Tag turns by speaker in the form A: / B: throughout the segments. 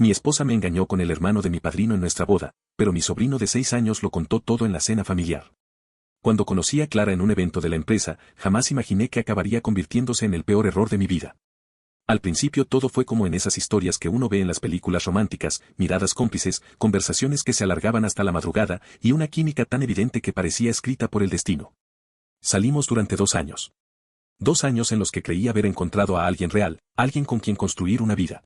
A: Mi esposa me engañó con el hermano de mi padrino en nuestra boda, pero mi sobrino de 6 años lo contó todo en la cena familiar. Cuando conocí a Clara en un evento de la empresa, jamás imaginé que acabaría convirtiéndose en el peor error de mi vida. Al principio todo fue como en esas historias que uno ve en las películas románticas, miradas cómplices, conversaciones que se alargaban hasta la madrugada y una química tan evidente que parecía escrita por el destino. Salimos durante 2 años. 2 años en los que creí haber encontrado a alguien real, alguien con quien construir una vida.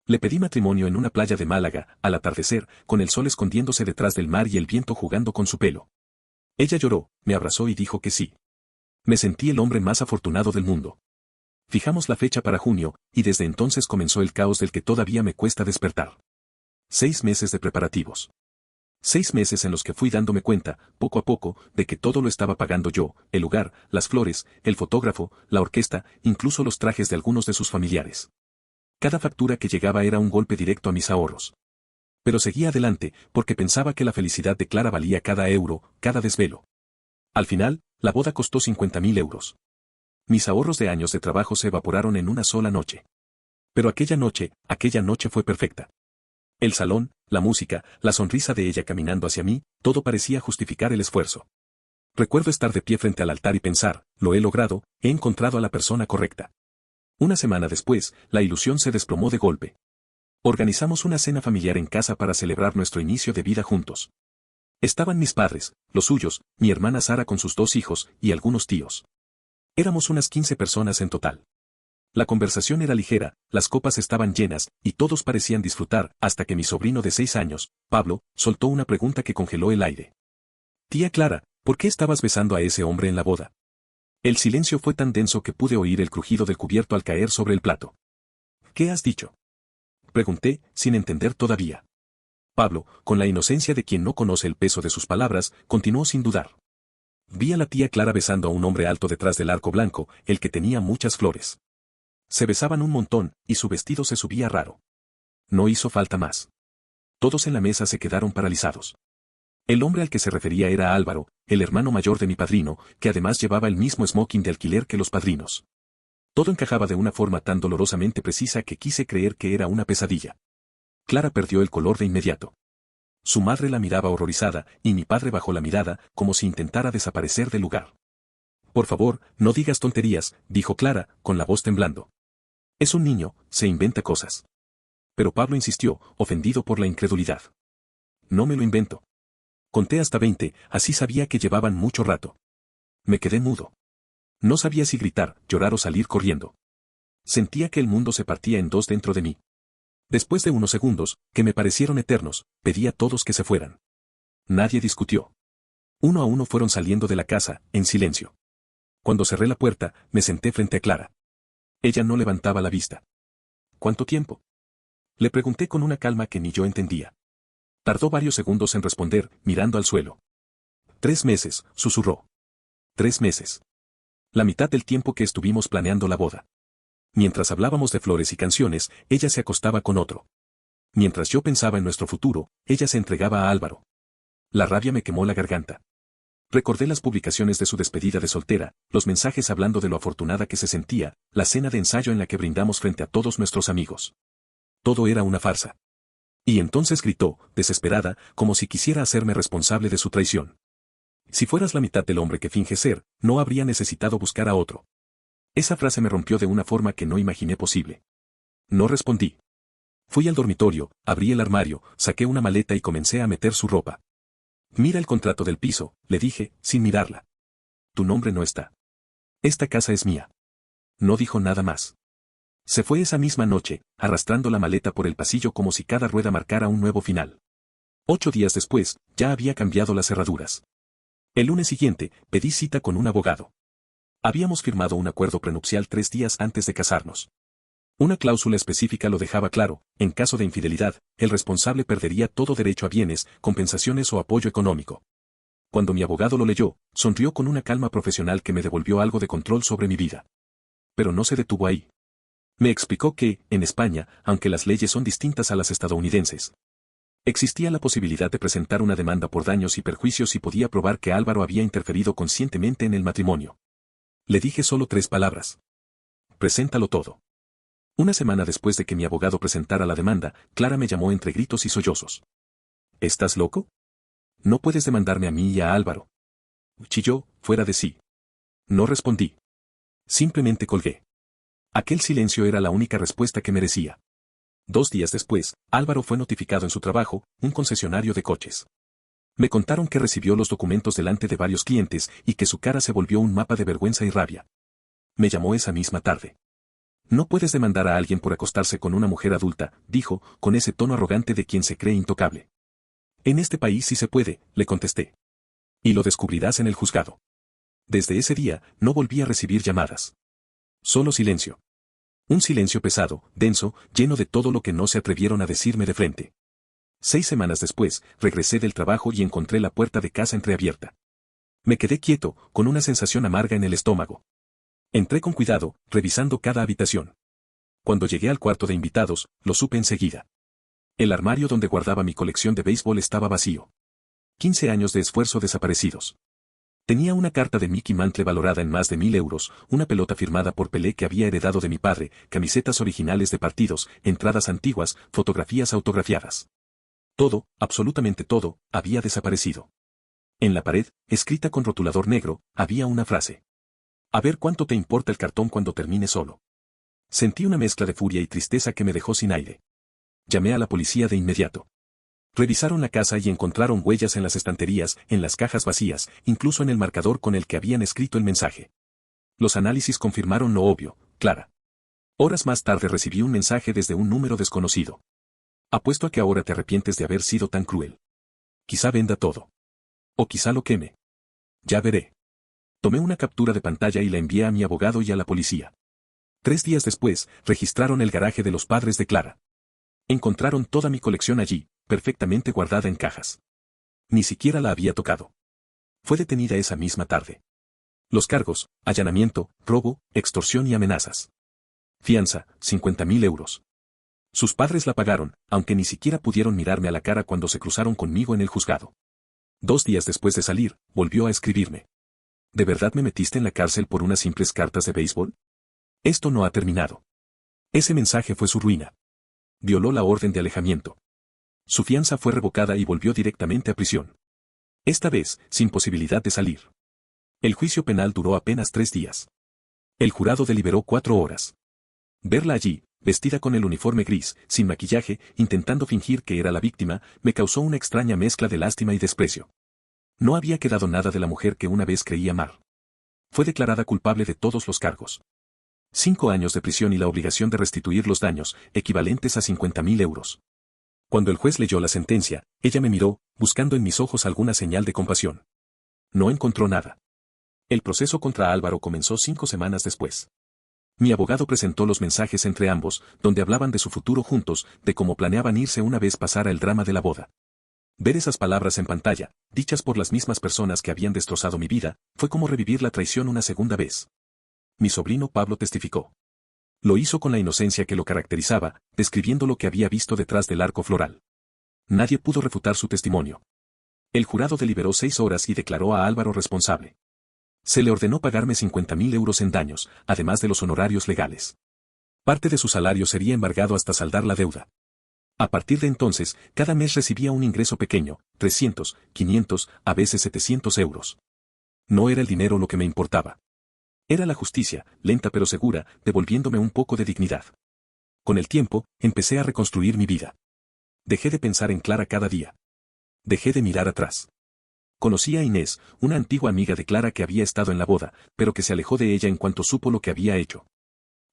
A: Le pedí matrimonio en una playa de Málaga, al atardecer, con el sol escondiéndose detrás del mar y el viento jugando con su pelo. Ella lloró, me abrazó y dijo que sí. Me sentí el hombre más afortunado del mundo. Fijamos la fecha para junio, y desde entonces comenzó el caos del que todavía me cuesta despertar. 6 meses de preparativos. 6 meses en los que fui dándome cuenta, poco a poco, de que todo lo estaba pagando yo, el lugar, las flores, el fotógrafo, la orquesta, incluso los trajes de algunos de sus familiares. Cada factura que llegaba era un golpe directo a mis ahorros. Pero seguía adelante, porque pensaba que la felicidad de Clara valía cada euro, cada desvelo. Al final, la boda costó 50.000 euros. Mis ahorros de años de trabajo se evaporaron en una sola noche. Pero aquella noche fue perfecta. El salón, la música, la sonrisa de ella caminando hacia mí, todo parecía justificar el esfuerzo. Recuerdo estar de pie frente al altar y pensar, lo he logrado, he encontrado a la persona correcta. Una semana después, la ilusión se desplomó de golpe. Organizamos una cena familiar en casa para celebrar nuestro inicio de vida juntos. Estaban mis padres, los suyos, mi hermana Sara con sus 2 hijos, y algunos tíos. Éramos unas 15 personas en total. La conversación era ligera, las copas estaban llenas, y todos parecían disfrutar, hasta que mi sobrino de 6 años, Pablo, soltó una pregunta que congeló el aire. Tía Clara, ¿por qué estabas besando a ese hombre en la boda? El silencio fue tan denso que pude oír el crujido del cubierto al caer sobre el plato. ¿Qué has dicho? Pregunté, sin entender todavía. Pablo, con la inocencia de quien no conoce el peso de sus palabras, continuó sin dudar. Vi a la tía Clara besando a un hombre alto detrás del arco blanco, el que tenía muchas flores. Se besaban un montón, y su vestido se subía raro. No hizo falta más. Todos en la mesa se quedaron paralizados. El hombre al que se refería era Álvaro, el hermano mayor de mi padrino, que además llevaba el mismo smoking de alquiler que los padrinos. Todo encajaba de una forma tan dolorosamente precisa que quise creer que era una pesadilla. Clara perdió el color de inmediato. Su madre la miraba horrorizada, y mi padre bajó la mirada, como si intentara desaparecer del lugar. Por favor, no digas tonterías, dijo Clara, con la voz temblando. Es un niño, se inventa cosas. Pero Pablo insistió, ofendido por la incredulidad. No me lo invento. Conté hasta 20, así sabía que llevaban mucho rato. Me quedé mudo. No sabía si gritar, llorar o salir corriendo. Sentía que el mundo se partía en 2 dentro de mí. Después de unos segundos, que me parecieron eternos, pedí a todos que se fueran. Nadie discutió. Uno a uno fueron saliendo de la casa, en silencio. Cuando cerré la puerta, me senté frente a Clara. Ella no levantaba la vista. ¿Cuánto tiempo? Le pregunté con una calma que ni yo entendía. Tardó varios segundos en responder, mirando al suelo. 3 meses, susurró. 3 meses. La mitad del tiempo que estuvimos planeando la boda. Mientras hablábamos de flores y canciones, ella se acostaba con otro. Mientras yo pensaba en nuestro futuro, ella se entregaba a Álvaro. La rabia me quemó la garganta. Recordé las publicaciones de su despedida de soltera, los mensajes hablando de lo afortunada que se sentía, la cena de ensayo en la que brindamos frente a todos nuestros amigos. Todo era una farsa. Y entonces gritó, desesperada, como si quisiera hacerme responsable de su traición. Si fueras la mitad del hombre que finge ser, no habría necesitado buscar a otro. Esa frase me rompió de una forma que no imaginé posible. No respondí. Fui al dormitorio, abrí el armario, saqué una maleta y comencé a meter su ropa. Mira el contrato del piso, le dije, sin mirarla. Tu nombre no está. Esta casa es mía. No dijo nada más. Se fue esa misma noche, arrastrando la maleta por el pasillo como si cada rueda marcara un nuevo final. 8 días después, ya había cambiado las cerraduras. El lunes siguiente, pedí cita con un abogado. Habíamos firmado un acuerdo prenupcial 3 días antes de casarnos. Una cláusula específica lo dejaba claro, en caso de infidelidad, el responsable perdería todo derecho a bienes, compensaciones o apoyo económico. Cuando mi abogado lo leyó, sonrió con una calma profesional que me devolvió algo de control sobre mi vida. Pero no se detuvo ahí. Me explicó que, en España, aunque las leyes son distintas a las estadounidenses, existía la posibilidad de presentar una demanda por daños y perjuicios si podía probar que Álvaro había interferido conscientemente en el matrimonio. Le dije solo 3 palabras. Preséntalo todo. Una semana después de que mi abogado presentara la demanda, Clara me llamó entre gritos y sollozos. ¿Estás loco? No puedes demandarme a mí y a Álvaro. Chilló, fuera de sí. No respondí. Simplemente colgué. Aquel silencio era la única respuesta que merecía. 2 días después, Álvaro fue notificado en su trabajo, un concesionario de coches. Me contaron que recibió los documentos delante de varios clientes y que su cara se volvió un mapa de vergüenza y rabia. Me llamó esa misma tarde. No puedes demandar a alguien por acostarse con una mujer adulta, dijo, con ese tono arrogante de quien se cree intocable. En este país sí se puede, le contesté. Y lo descubrirás en el juzgado. Desde ese día, no volví a recibir llamadas. Solo silencio. Un silencio pesado, denso, lleno de todo lo que no se atrevieron a decirme de frente. 6 semanas después, regresé del trabajo y encontré la puerta de casa entreabierta. Me quedé quieto, con una sensación amarga en el estómago. Entré con cuidado, revisando cada habitación. Cuando llegué al cuarto de invitados, lo supe enseguida. El armario donde guardaba mi colección de béisbol estaba vacío. 15 años de esfuerzo desaparecidos. Tenía una carta de Mickey Mantle valorada en más de 1.000 euros, una pelota firmada por Pelé que había heredado de mi padre, camisetas originales de partidos, entradas antiguas, fotografías autografiadas. Todo, absolutamente todo, había desaparecido. En la pared, escrita con rotulador negro, había una frase. A ver cuánto te importa el cartón cuando termine solo. Sentí una mezcla de furia y tristeza que me dejó sin aire. Llamé a la policía de inmediato. Revisaron la casa y encontraron huellas en las estanterías, en las cajas vacías, incluso en el marcador con el que habían escrito el mensaje. Los análisis confirmaron lo obvio, Clara. Horas más tarde recibí un mensaje desde un número desconocido. Apuesto a que ahora te arrepientes de haber sido tan cruel. Quizá venda todo. O quizá lo queme. Ya veré. Tomé una captura de pantalla y la envié a mi abogado y a la policía. 3 días después, registraron el garaje de los padres de Clara. Encontraron toda mi colección allí, perfectamente guardada en cajas. Ni siquiera la había tocado. Fue detenida esa misma tarde. Los cargos: allanamiento, robo, extorsión y amenazas. Fianza: 50.000 euros. Sus padres la pagaron, aunque ni siquiera pudieron mirarme a la cara cuando se cruzaron conmigo en el juzgado. 2 días después de salir, volvió a escribirme. ¿De verdad me metiste en la cárcel por unas simples cartas de béisbol? Esto no ha terminado. Ese mensaje fue su ruina. Violó la orden de alejamiento. Su fianza fue revocada y volvió directamente a prisión. Esta vez, sin posibilidad de salir. El juicio penal duró apenas 3 días. El jurado deliberó 4 horas. Verla allí, vestida con el uniforme gris, sin maquillaje, intentando fingir que era la víctima, me causó una extraña mezcla de lástima y desprecio. No había quedado nada de la mujer que una vez creí amar. Fue declarada culpable de todos los cargos. 5 años de prisión y la obligación de restituir los daños, equivalentes a 50.000 euros. Cuando el juez leyó la sentencia, ella me miró, buscando en mis ojos alguna señal de compasión. No encontró nada. El proceso contra Álvaro comenzó 5 semanas después. Mi abogado presentó los mensajes entre ambos, donde hablaban de su futuro juntos, de cómo planeaban irse una vez pasara el drama de la boda. Ver esas palabras en pantalla, dichas por las mismas personas que habían destrozado mi vida, fue como revivir la traición una segunda vez. Mi sobrino Pablo testificó. Lo hizo con la inocencia que lo caracterizaba, describiendo lo que había visto detrás del arco floral. Nadie pudo refutar su testimonio. El jurado deliberó 6 horas y declaró a Álvaro responsable. Se le ordenó pagarme 50.000 euros en daños, además de los honorarios legales. Parte de su salario sería embargado hasta saldar la deuda. A partir de entonces, cada mes recibía un ingreso pequeño, 300, 500, a veces 700 euros. No era el dinero lo que me importaba. Era la justicia, lenta pero segura, devolviéndome un poco de dignidad. Con el tiempo, empecé a reconstruir mi vida. Dejé de pensar en Clara cada día. Dejé de mirar atrás. Conocí a Inés, una antigua amiga de Clara que había estado en la boda, pero que se alejó de ella en cuanto supo lo que había hecho.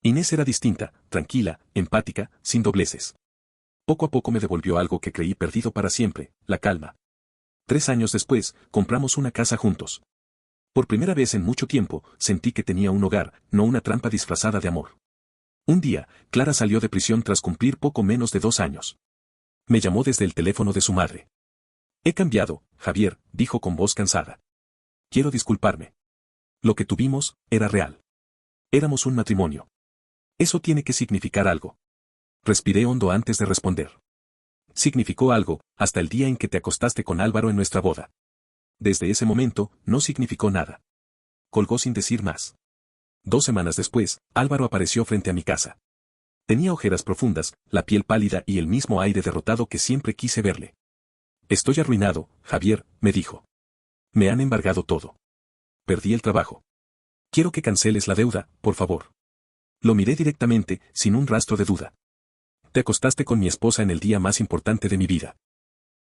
A: Inés era distinta, tranquila, empática, sin dobleces. Poco a poco me devolvió algo que creí perdido para siempre, la calma. 3 años después, compramos una casa juntos. Por primera vez en mucho tiempo, sentí que tenía un hogar, no una trampa disfrazada de amor. Un día, Clara salió de prisión tras cumplir poco menos de 2 años. Me llamó desde el teléfono de su madre. He cambiado, Javier, dijo con voz cansada. Quiero disculparme. Lo que tuvimos, era real. Éramos un matrimonio. Eso tiene que significar algo. Respiré hondo antes de responder. Significó algo, hasta el día en que te acostaste con Álvaro en nuestra boda. Desde ese momento, no significó nada. Colgó sin decir más. 2 semanas después, Álvaro apareció frente a mi casa. Tenía ojeras profundas, la piel pálida y el mismo aire derrotado que siempre quise verle. Estoy arruinado, Javier, me dijo. Me han embargado todo. Perdí el trabajo. Quiero que canceles la deuda, por favor. Lo miré directamente, sin un rastro de duda. Te acostaste con mi esposa en el día más importante de mi vida.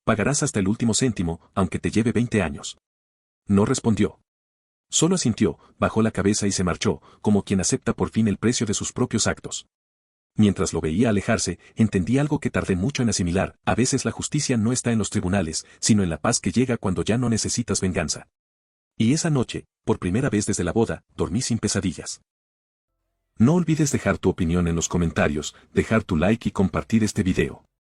A: Pagarás hasta el último céntimo, aunque te lleve 20 años. No respondió. Solo asintió, bajó la cabeza y se marchó, como quien acepta por fin el precio de sus propios actos. Mientras lo veía alejarse, entendí algo que tardé mucho en asimilar: a veces la justicia no está en los tribunales, sino en la paz que llega cuando ya no necesitas venganza. Y esa noche, por primera vez desde la boda, dormí sin pesadillas. No olvides dejar tu opinión en los comentarios, dejar tu like y compartir este video.